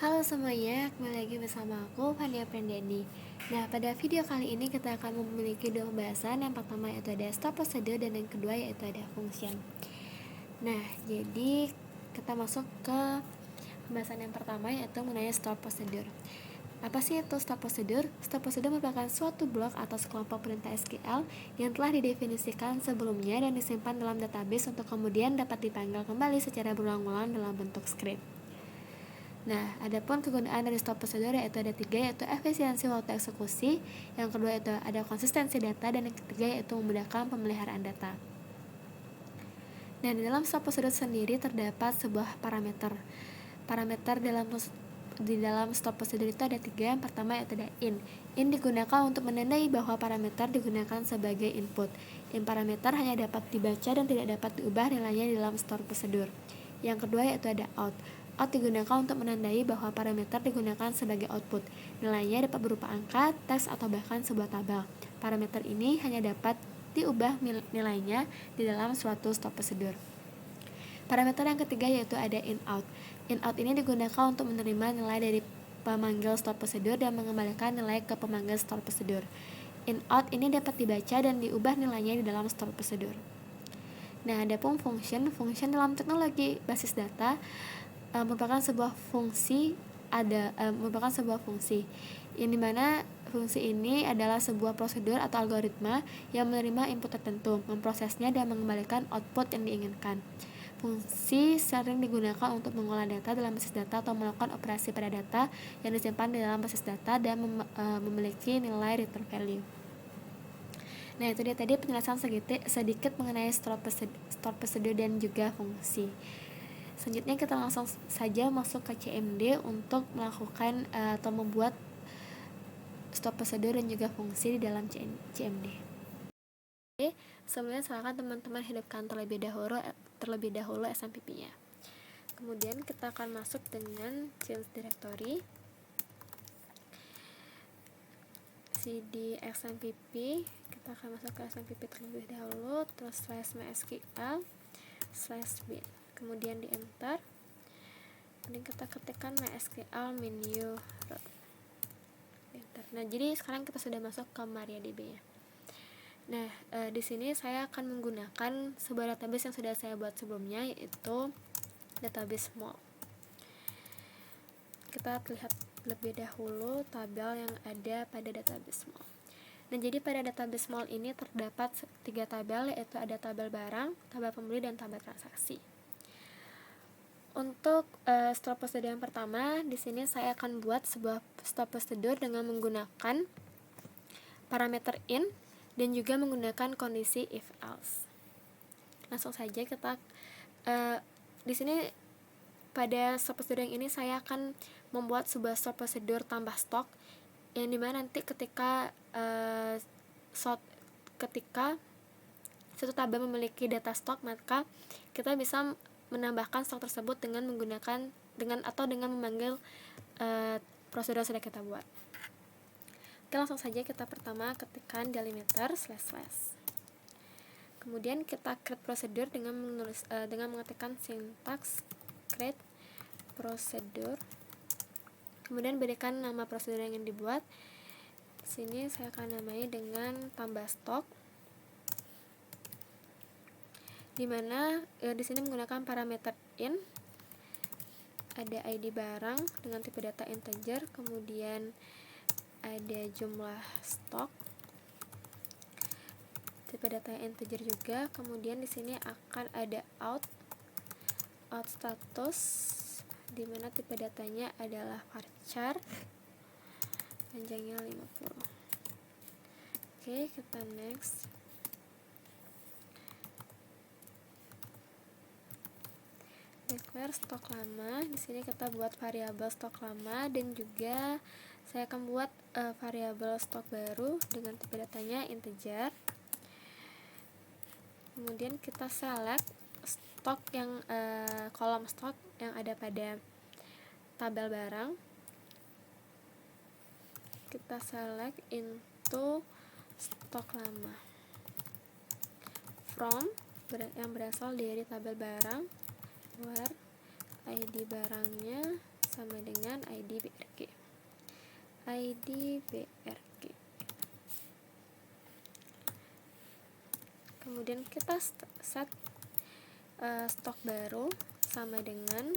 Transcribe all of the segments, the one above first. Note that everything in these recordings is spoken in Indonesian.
Halo semuanya, kembali lagi bersama aku, Fania Prendeni. Nah, pada video kali ini kita akan memiliki dua pembahasan. Yang pertama yaitu ada stop procedure dan yang kedua yaitu ada function. Nah, jadi kita masuk ke pembahasan yang pertama yaitu mengenai stop procedure. Apa sih itu stop procedure? Stop procedure merupakan suatu blok atau sekelompok perintah SQL yang telah didefinisikan sebelumnya dan disimpan dalam database untuk kemudian dapat dipanggil kembali secara berulang-ulang dalam bentuk script. Nah, adapun kegunaan dari stop procedure yaitu ada tiga, yaitu efisiensi waktu eksekusi, yang kedua yaitu ada konsistensi data, dan yang ketiga yaitu memudahkan pemeliharaan data. Nah, di dalam stop procedure sendiri terdapat sebuah parameter. Parameter di dalam stop procedure itu ada tiga. Yang pertama yaitu ada in. In digunakan untuk menandai bahwa parameter digunakan sebagai input. In parameter hanya dapat dibaca dan tidak dapat diubah nilainya di dalam stop procedure. Yang kedua yaitu ada out. Out digunakan untuk menandai bahwa parameter digunakan sebagai output. Nilainya dapat berupa angka, teks, atau bahkan sebuah tabel. Parameter ini hanya dapat diubah nilainya di dalam suatu stop procedure. Parameter yang ketiga yaitu ada in-out. In-out ini digunakan untuk menerima nilai dari pemanggil stop procedure dan mengembalikan nilai ke pemanggil stop procedure. In-out ini dapat dibaca dan diubah nilainya di dalam stop procedure. Nah, adapun function dalam teknologi basis data merupakan sebuah fungsi yang dimana fungsi ini adalah sebuah prosedur atau algoritma yang menerima input tertentu, memprosesnya dan mengembalikan output yang diinginkan. Fungsi sering digunakan untuk mengolah data dalam basis data atau melakukan operasi pada data yang disimpan di dalam basis data dan memiliki nilai return value. Nah, itu dia tadi penjelasan sedikit mengenai stop procedure dan juga fungsi. Selanjutnya kita langsung saja masuk ke CMD untuk melakukan atau membuat stop procedure dan juga fungsi di dalam CMD. Oke, sebelumnya silakan teman-teman hidupkan terlebih dahulu SMPP-nya. Kemudian kita akan masuk dengan change directory cd XMPP. Kita akan masuk ke XMPP terlebih dahulu, terus /mysql/bin, kemudian di enter. Kemudian kita ketikkan mysql menu root. Enter. Nah, jadi sekarang kita sudah masuk ke MariaDB ya. Nah, di sini saya akan menggunakan sebuah database yang sudah saya buat sebelumnya, yaitu database small. Kita lihat lebih dahulu tabel yang ada pada database small. Nah, jadi pada database small ini terdapat 3 tabel, yaitu ada tabel barang, tabel pembeli, dan tabel transaksi. Untuk stop procedure yang pertama, di sini saya akan buat sebuah stop procedure dengan menggunakan parameter in dan juga menggunakan kondisi if else. Langsung saja kita di sini pada stop procedure yang ini saya akan membuat sebuah stop procedure tambah stok, yang dimana nanti ketika satu tabel memiliki data stok, maka kita bisa menambahkan stok tersebut dengan memanggil prosedur yang sudah kita buat. Oke, langsung saja kita pertama ketikkan delimiter //. Kemudian kita create procedure dengan mengetikkan sintaks create procedure. Kemudian berikan nama prosedur yang ingin dibuat. Sini saya akan namai dengan tambah stok, dimana di sini menggunakan parameter in, ada ID barang dengan tipe data integer, kemudian ada jumlah stok tipe data integer juga, kemudian di sini akan ada out status, dimana tipe datanya adalah varchar, panjangnya 50. Oke, kita next. Declare stok lama. Di sini kita buat variabel stok lama, dan juga saya akan buat variabel stok baru dengan tipe datanya integer. Kemudian kita select stok yang kolom stok yang ada pada tabel barang. Kita select into stok lama from yang berasal dari tabel barang, where ID barangnya sama dengan ID ID BRG. Kemudian kita set stok baru sama dengan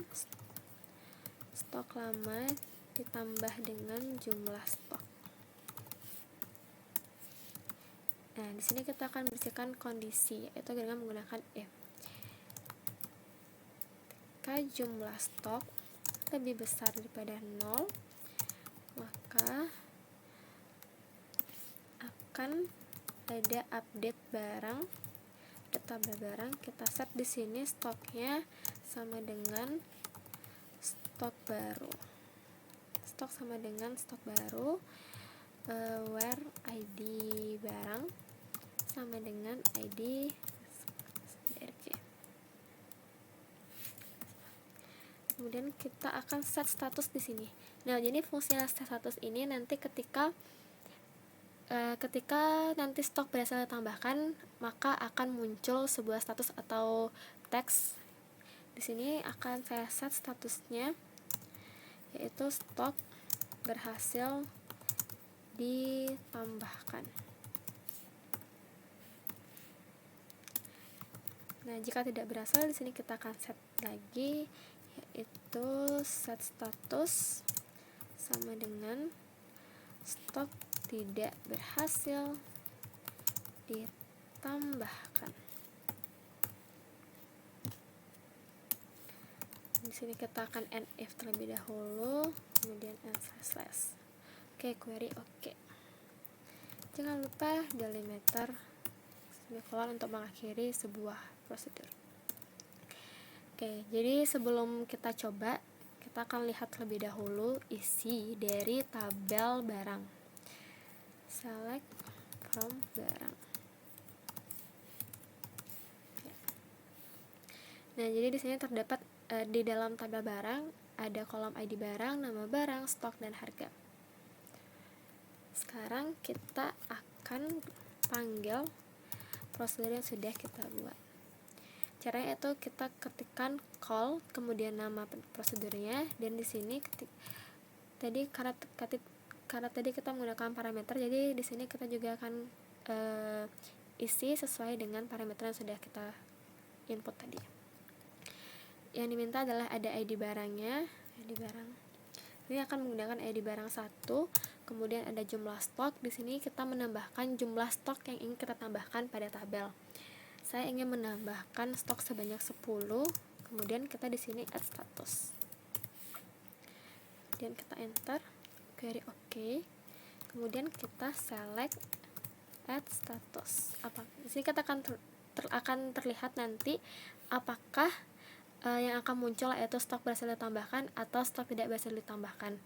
stok lama ditambah dengan jumlah stok. Nah, di sini kita akan bersihkan kondisi, yaitu dengan menggunakan if. Jika jumlah stok lebih besar daripada 0, maka akan ada update barang, tabel barang. Kita set di sini stoknya sama dengan stok baru. Stok sama dengan stok baru, where ID barang sama dengan ID BRG. Kemudian kita akan set status di sini. Nah, jadi fungsi set status ini nanti ketika nanti stok berhasil ditambahkan, maka akan muncul sebuah status atau teks. Di sini akan saya set statusnya, yaitu stok berhasil ditambahkan. Nah, jika tidak berhasil, di sini kita akan set lagi, yaitu set status sama dengan stok tidak berhasil ditambahkan. Di sini kita akan end if terlebih dahulu, kemudian end slash. Oke, query oke. Jangan lupa delimiter semikolon untuk mengakhiri sebuah prosedur. Oke, jadi sebelum kita coba, kita akan lihat terlebih dahulu isi dari tabel barang. Select from barang. Nah, jadi di sini terdapat di dalam tabel barang ada kolom ID barang, nama barang, stok, dan harga. Sekarang kita akan panggil prosedur yang sudah kita buat. Caranya itu kita ketikkan call, kemudian nama prosedurnya, dan di sini karena tadi kita menggunakan parameter, jadi di sini kita juga akan isi sesuai dengan parameter yang sudah kita input tadi. Yang diminta adalah ada ID barangnya, ID barang. Ini akan menggunakan ID barang 1, kemudian ada jumlah stok. Di sini kita menambahkan jumlah stok yang ingin kita tambahkan pada tabel. Saya ingin menambahkan stok sebanyak 10, kemudian kita di sini add status. Kemudian kita enter, query oke. Kemudian kita select add status. Di sini kita akan terlihat nanti apakah yang akan muncul yaitu stok berhasil ditambahkan atau stok tidak berhasil ditambahkan.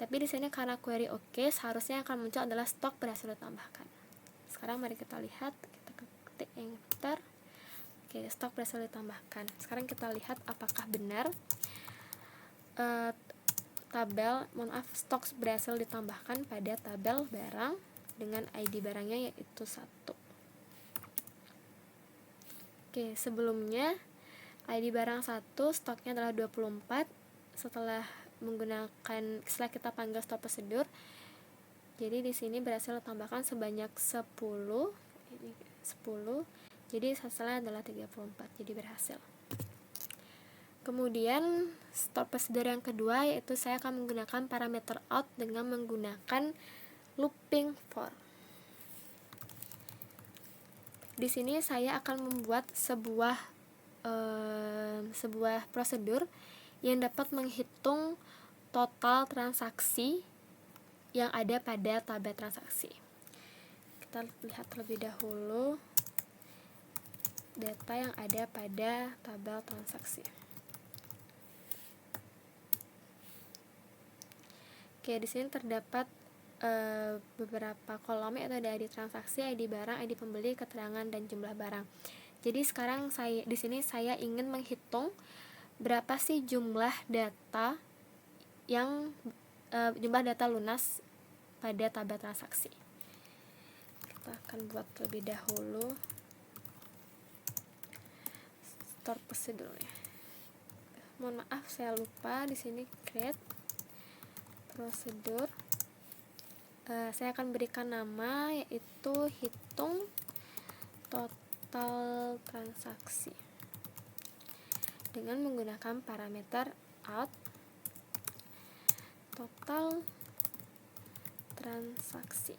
Tapi di sini karena query oke, seharusnya yang akan muncul adalah stok berhasil ditambahkan. Sekarang mari kita lihat, kita ketik enter. Oke, stok berhasil ditambahkan. Sekarang kita lihat apakah benar stok berhasil ditambahkan pada tabel barang dengan ID barangnya yaitu 1. Oke, sebelumnya ID barang 1 stoknya adalah 24. Setelah kita panggil stop prosedur, jadi di sini berhasil ditambahkan sebanyak 10. Jadi hasilnya adalah 34. Jadi berhasil. Kemudian stop prosedur yang kedua, yaitu saya akan menggunakan parameter out dengan menggunakan looping for. Di sini saya akan membuat sebuah prosedur yang dapat menghitung total transaksi yang ada pada tabel transaksi. Kita lihat terlebih dahulu data yang ada pada tabel transaksi. Oke, di sini terdapat beberapa kolom, yaitu ada ID transaksi, ID barang, ID pembeli, keterangan, dan jumlah barang. Jadi sekarang di sini saya ingin menghitung berapa sih jumlah data lunas pada tabel transaksi. Kita akan buat terlebih dahulu store prosedurnya. Mohon maaf, saya lupa di sini create prosedur. saya akan berikan nama yaitu hitung total transaksi dengan menggunakan parameter out total transaksi.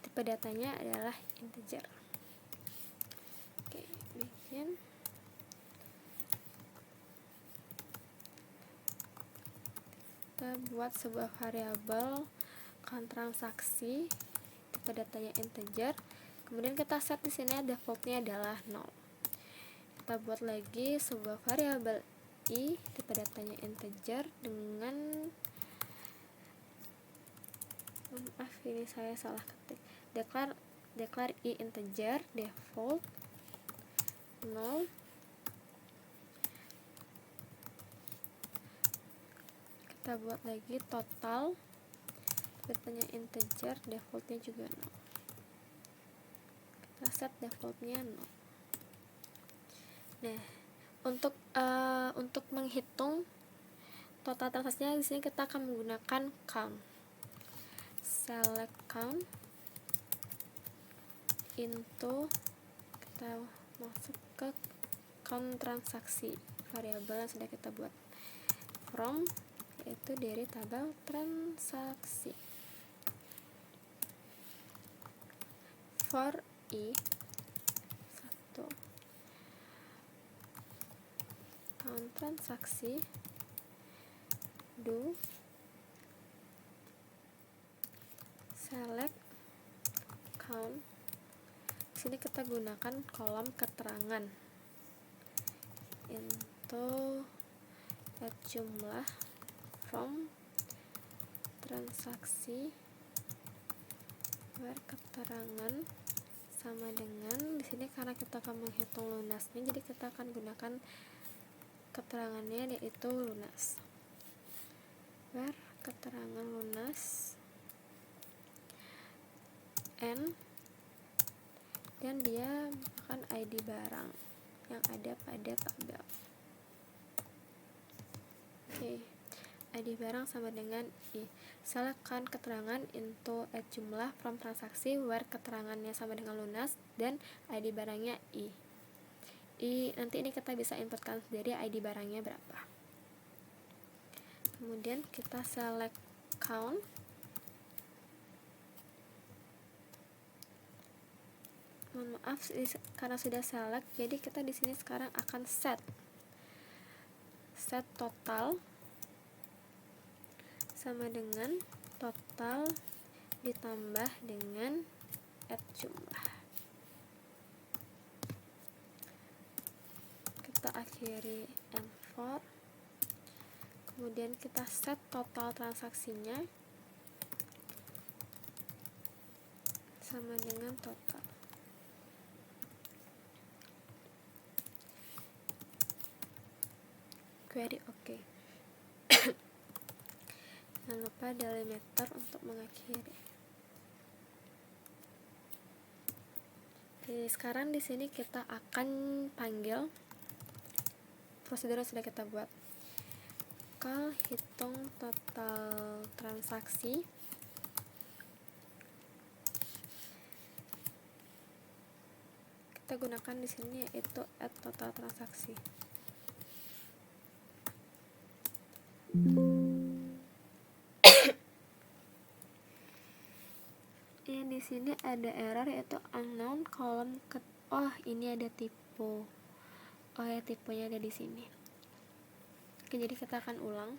Tipe datanya adalah integer. Oke, bikin kita buat sebuah variabel count transaksi, tipe datanya integer. Kemudian kita set di sini defaultnya adalah 0. Kita buat lagi sebuah variabel i, tipe datanya integer dengan maaf ini saya salah ketik. Declare i integer default 0. Kita buat lagi total, datanya integer, defaultnya juga 0. Kita set defaultnya 0. Nah, untuk menghitung total transaksinya di sini kita akan menggunakan count. Select count into, kita masuk ke count transaksi, variabel yang sudah kita buat, from yaitu dari tabel transaksi. For i 1 count transaksi do select count. Sini kita gunakan kolom keterangan into add jumlah from transaksi where keterangan sama dengan di sini karena kita akan menghitung lunasnya, jadi kita akan gunakan keterangannya yaitu lunas. Where keterangan lunas n, dan dia akan ID barang yang ada pada tabel. Oke, ID barang sama dengan i. Select count keterangan into add jumlah from transaksi where keterangannya sama dengan lunas dan ID barangnya i. Nanti ini kita bisa inputkan sendiri ID barangnya berapa. Kemudian kita select count. Mohon maaf karena sudah select, jadi kita di sini sekarang akan set total sama dengan total ditambah dengan add jumlah. Kita akhiri M4, kemudian kita set total transaksinya sama dengan total. Query oke. Jangan lupa delimiter untuk mengakhiri. Jadi sekarang di sini kita akan panggil prosedur yang sudah kita buat. Call hitung total transaksi. Kita gunakan di sini yaitu add total transaksi. Ya, di sini ada error yaitu unknown column ini ada tipe. Ya, tipenya ada di sini. Oke, jadi kita akan ulang.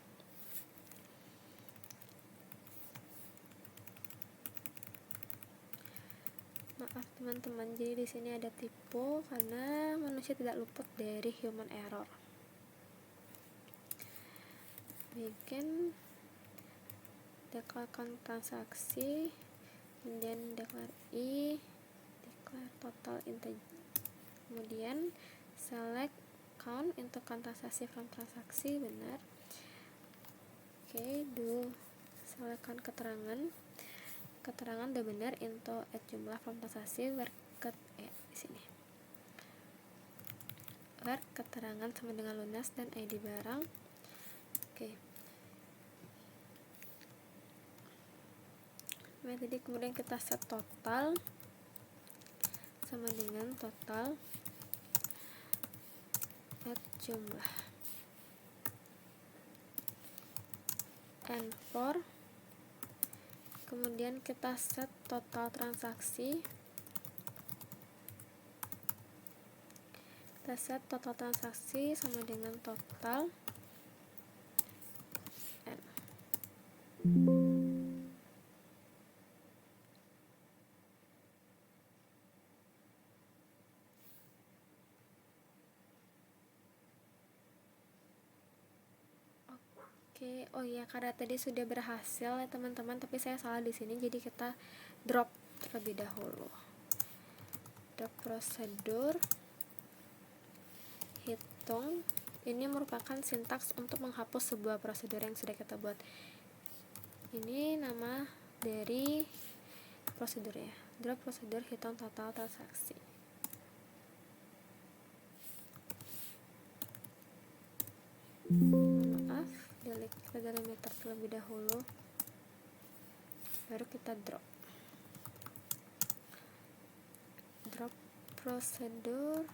Maaf teman-teman, jadi di sini ada tipe karena manusia tidak luput dari human error. Bikin declare count transaksi, kemudian declare i, declare total integer, kemudian select count into count transaksi from transaksi, benar. Oke, do select count keterangan udah benar into add jumlah from transaksi where di sini where keterangan sama dengan lunas dan ID barang. Oke, Jadi kemudian kita set total sama dengan total add jumlah, and for kemudian kita set total transaksi, sama dengan total n. Oke, oh iya, karena tadi sudah berhasil ya teman-teman, tapi saya salah di sini, jadi kita drop terlebih dahulu. Drop prosedur hitung. Ini merupakan sintaks untuk menghapus sebuah prosedur yang sudah kita buat. Ini nama dari prosedurnya. Drop prosedur hitung total transaksi. Maaf, delete, kita delimiter terlebih dahulu, baru kita drop prosedur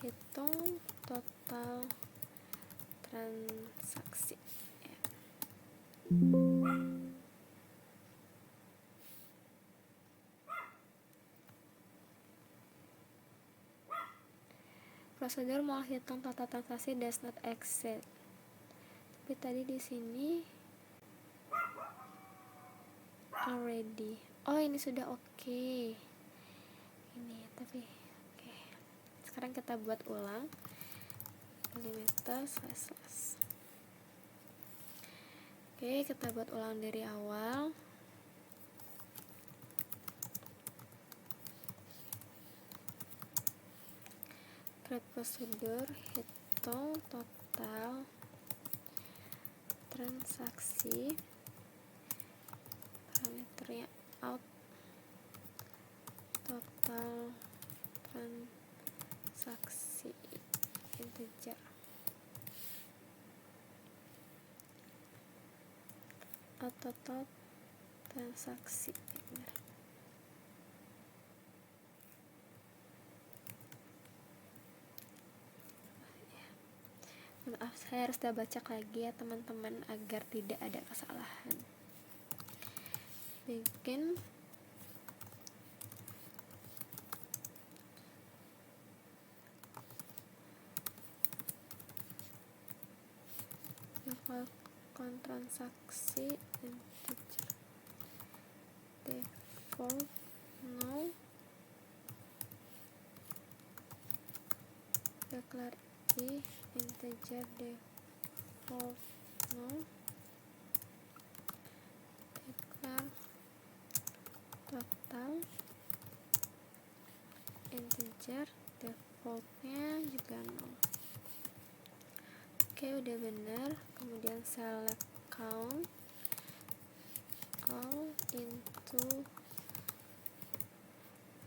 hitung total transaksi. Prosedur mau hitung total transaksi does not exist. Tapi tadi di sini already. Oh, ini sudah oke. Ini tapi oke. Sekarang kita buat ulang. Delimiter slash. Oke, kita buat ulang dari awal. Create prosedur hitung total transaksi, parameternya out total transaksi integer, out total transaksi. Maaf, saya harus baca lagi ya teman-teman agar tidak ada kesalahan. Bikin default transaksi integer, default no, declare integer default no, declare total integer defaultnya juga 0. Oke, udah benar. Kemudian select count all into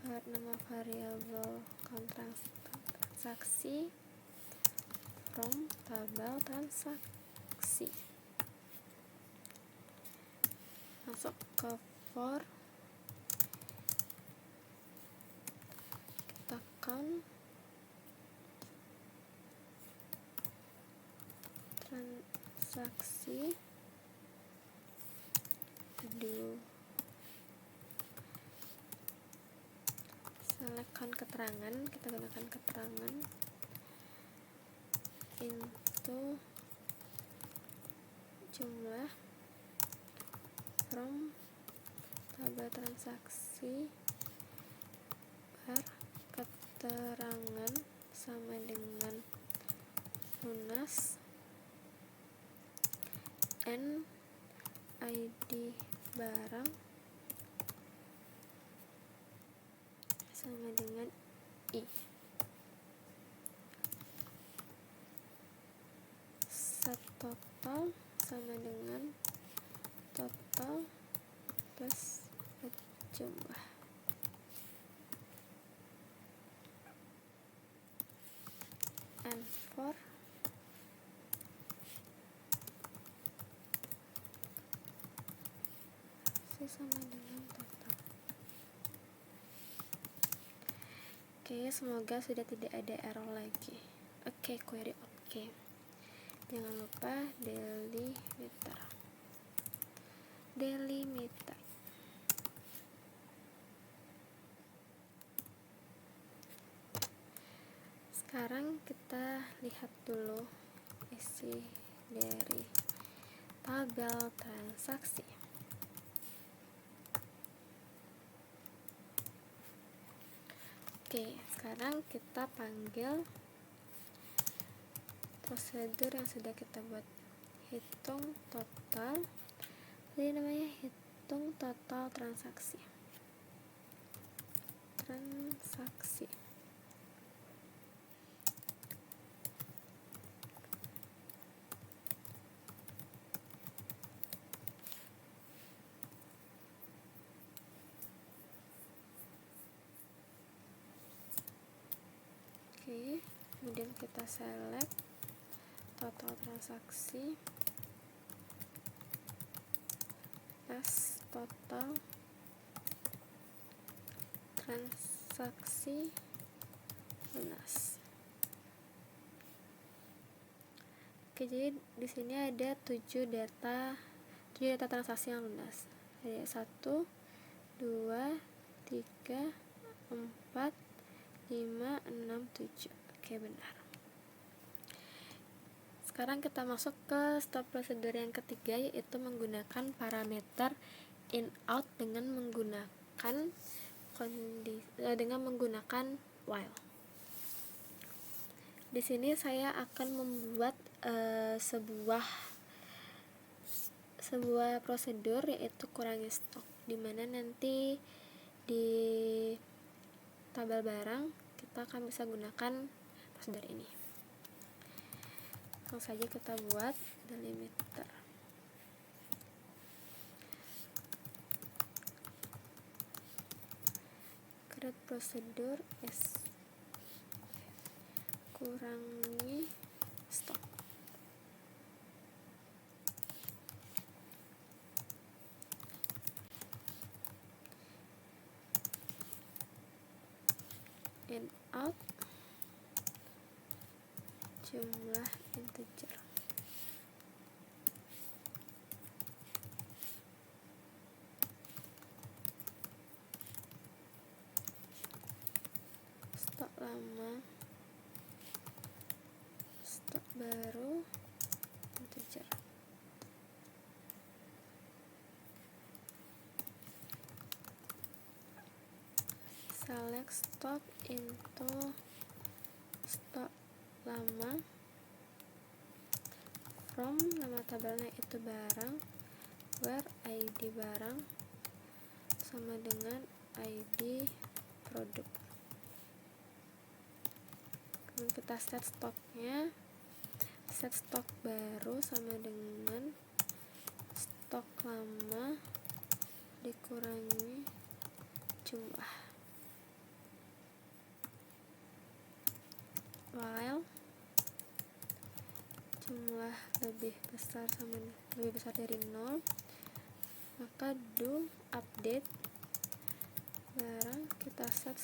nama variabel count transaksi from tabel transaksi. Masuk ke for, kita count transaksi do select count keterangan, kita gunakan keterangan into jumlah from tabel transaksi bar keterangan sama dengan lunas n ID barang sama dengan i. Set total sama dengan total plus jumlah. And for sama dengan total. Oke, semoga sudah tidak ada error lagi. Oke, query oke. Jangan lupa delimiter. Sekarang kita lihat dulu isi dari tabel transaksi. Oke, sekarang kita panggil prosedur yang sudah kita buat. Hitung total, jadi namanya hitung total transaksi. Oke, kemudian kita select total transaksi as total transaksi lunas. Oke, jadi di sini ada 7 data transaksi yang lunas. Ada 1, 2, 3, 4, 5, 6, 7. Oke, benar. Sekarang kita masuk ke step prosedur yang ketiga, yaitu menggunakan parameter in out dengan menggunakan while. Di sini saya akan membuat sebuah prosedur, yaitu kurangi stok, dimana nanti di tabel barang kita akan bisa gunakan prosedur ini. Langsung saja kita buat delimiter. Create prosedur is kurangi stok. In out jumlah integer. Stok lama, stok baru, integer. Select stock into stok lama from nama tabelnya itu barang, where ID barang sama dengan ID produk. Kemudian kita set stoknya, set stok baru sama dengan stok lama dikurangi jumlah. While jumlah lebih besar dari 0, maka do update barang, kita set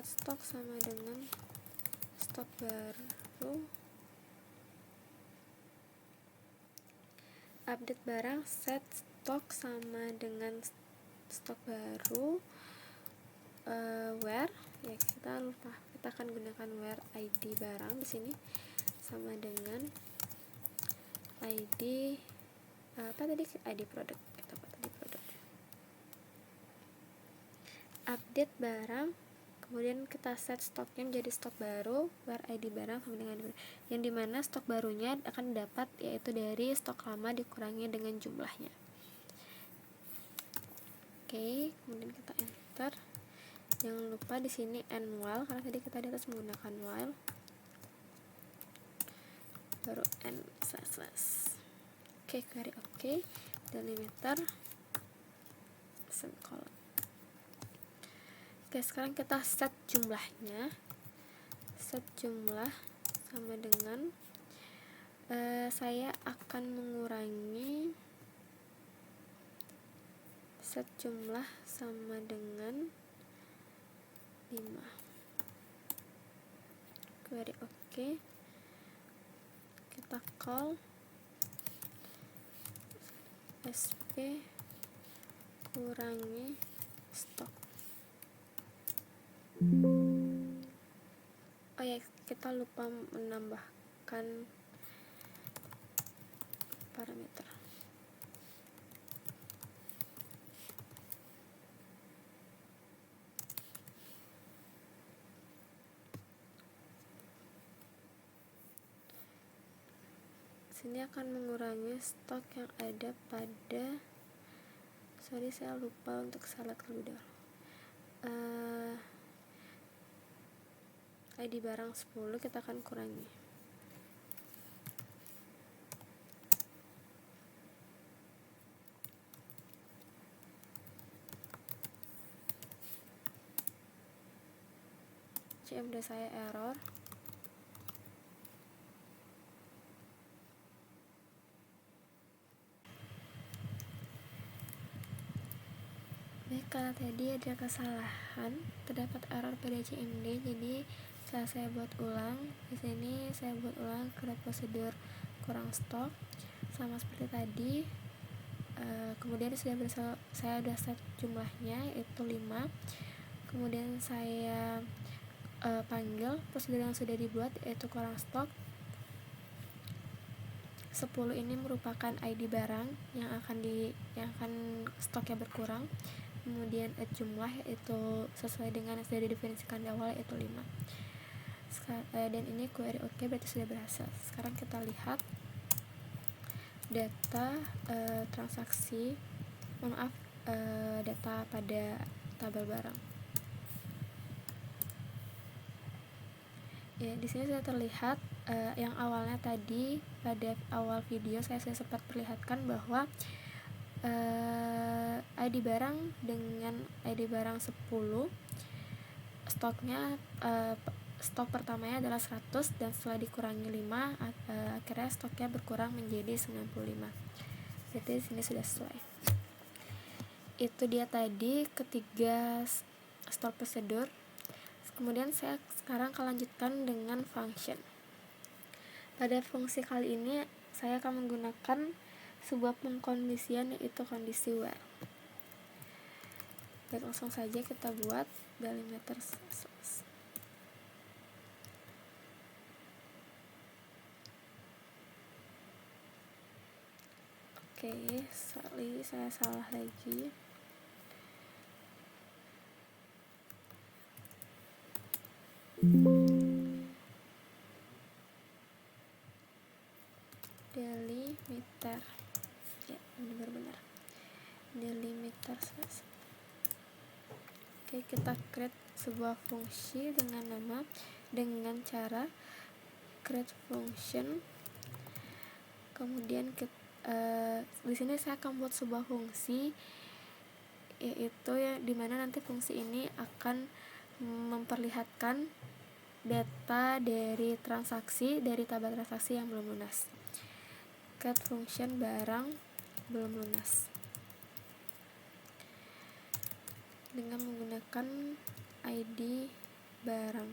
stok sama dengan stok baru. Update barang, set stok sama dengan stok baru. Where, ya kita akan gunakan where ID barang di sini sama dengan ID ID produk. Kita buat ID produk. Update barang, kemudian kita set stoknya menjadi stok baru, where ID barang sama dengan yang dimana stok barunya akan dapat yaitu dari stok lama dikurangi dengan jumlahnya. Oke, kemudian kita enter. Jangan lupa di sini end while, karena tadi kita di atas menggunakan while, baru end slash. Oke, query oke, delimiter semicolon. Oke, sekarang kita set jumlahnya. Set jumlah sama dengan saya akan mengurangi set jumlah sama dengan 5. Query oke. Kita call sp kurangi stok. Oh ya, kita lupa menambahkan parameter. Sini akan mengurangi stok yang ada pada, sorry saya lupa untuk select dulu dulu. ID barang 10 kita akan kurangi. CMD saya error. Baik, karena tadi ada kesalahan, terdapat error pada CMD, jadi saya buat ulang. Di sini saya buat ulang create prosedur kurang stok sama seperti tadi. Kemudian saya sudah set jumlahnya yaitu 5. Kemudian saya panggil prosedur yang sudah dibuat yaitu kurang stok. 10 ini merupakan ID barang yang akan stoknya berkurang. Kemudian jumlah yaitu sesuai dengan yang sudah didefinisikan di awal yaitu 5. Dan ini query oke, berarti sudah berhasil. Sekarang kita lihat data transaksi, data pada tabel barang. Ya, di sini sudah terlihat yang awalnya tadi pada awal video saya sempat perlihatkan bahwa ID barang dengan ID barang 10 stoknya stok pertamanya adalah 100 dan setelah dikurangi 5 akhirnya stoknya berkurang menjadi 95. Jadi di sini sudah sesuai. Itu dia tadi ketiga store prosedur. Kemudian saya sekarang akan lanjutkan dengan function. Pada fungsi kali ini saya akan menggunakan sebuah pengkondisian yaitu kondisi while. Baik, langsung saja kita buat delimiter source. Oke, sorry saya salah lagi. Delimiter, ya benar-benar delimiter source. Oke, kita create sebuah fungsi dengan cara create function. Kemudian di sini saya akan buat sebuah fungsi yaitu dimana nanti fungsi ini akan memperlihatkan data dari tabel transaksi yang belum lunas. Create function barang belum lunas dengan menggunakan ID barang,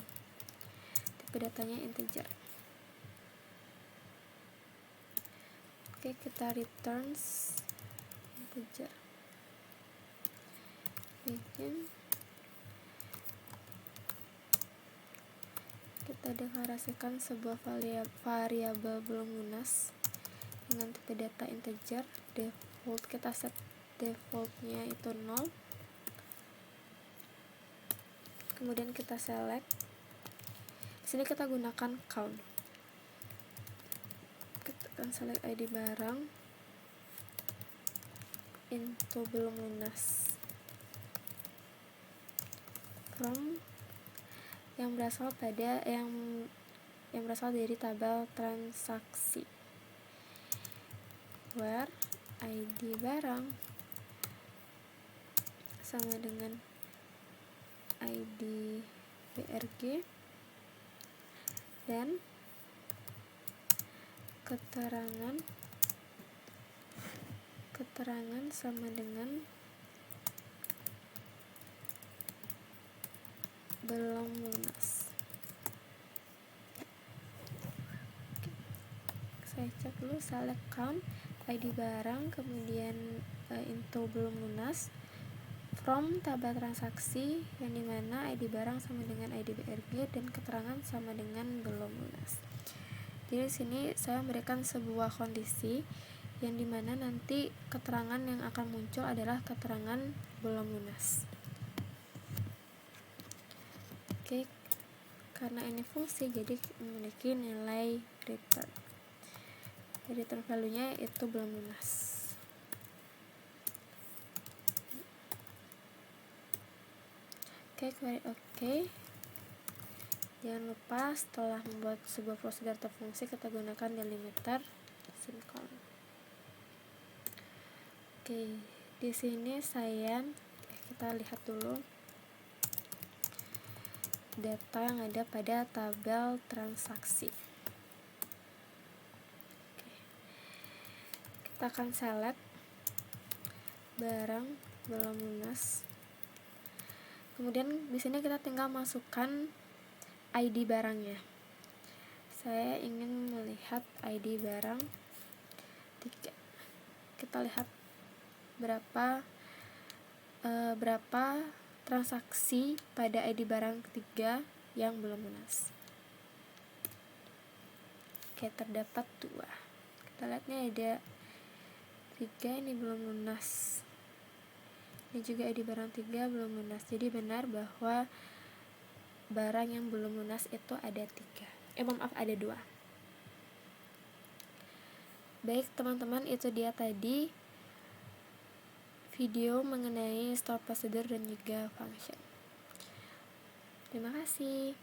tipe datanya integer. Oke, kita returns integer. Begin. Kita deklarasikan sebuah variabel belum lunas dengan tipe data integer. Default kita set defaultnya itu 0. Kemudian kita select. Di sini kita gunakan count. Kita akan select ID barang into belum lunas from yang berasal dari tabel transaksi, where ID barang sama dengan ID BRG dan keterangan sama dengan belum lunas. Saya cek dulu, select count ID barang, kemudian into belum lunas, from tabel transaksi yang dimana ID barang sama dengan ID BRG dan keterangan sama dengan belum lunas. Jadi sini saya memberikan sebuah kondisi yang dimana nanti keterangan yang akan muncul adalah keterangan belum lunas. Oke, karena ini fungsi jadi memiliki nilai return. Return value-nya itu belum lunas. Oke, query oke. Jangan lupa setelah membuat sebuah prosedur atau fungsi kita gunakan delimiter sincount. Oke, di sini kita lihat dulu data yang ada pada tabel transaksi. Oke. Kita akan select barang belum lunas. Kemudian di sini kita tinggal masukkan ID barangnya. Saya ingin melihat ID barang 3. Kita lihat berapa transaksi pada ID barang 3 yang belum lunas. Oke, terdapat 2. Kita lihatnya ada 3 ini belum lunas. Ini juga ID barang 3 belum lunas. Jadi benar bahwa barang yang belum lunas itu ada 3. Ada 2. Baik teman-teman, itu dia tadi video mengenai store procedure dan juga function. Terima kasih.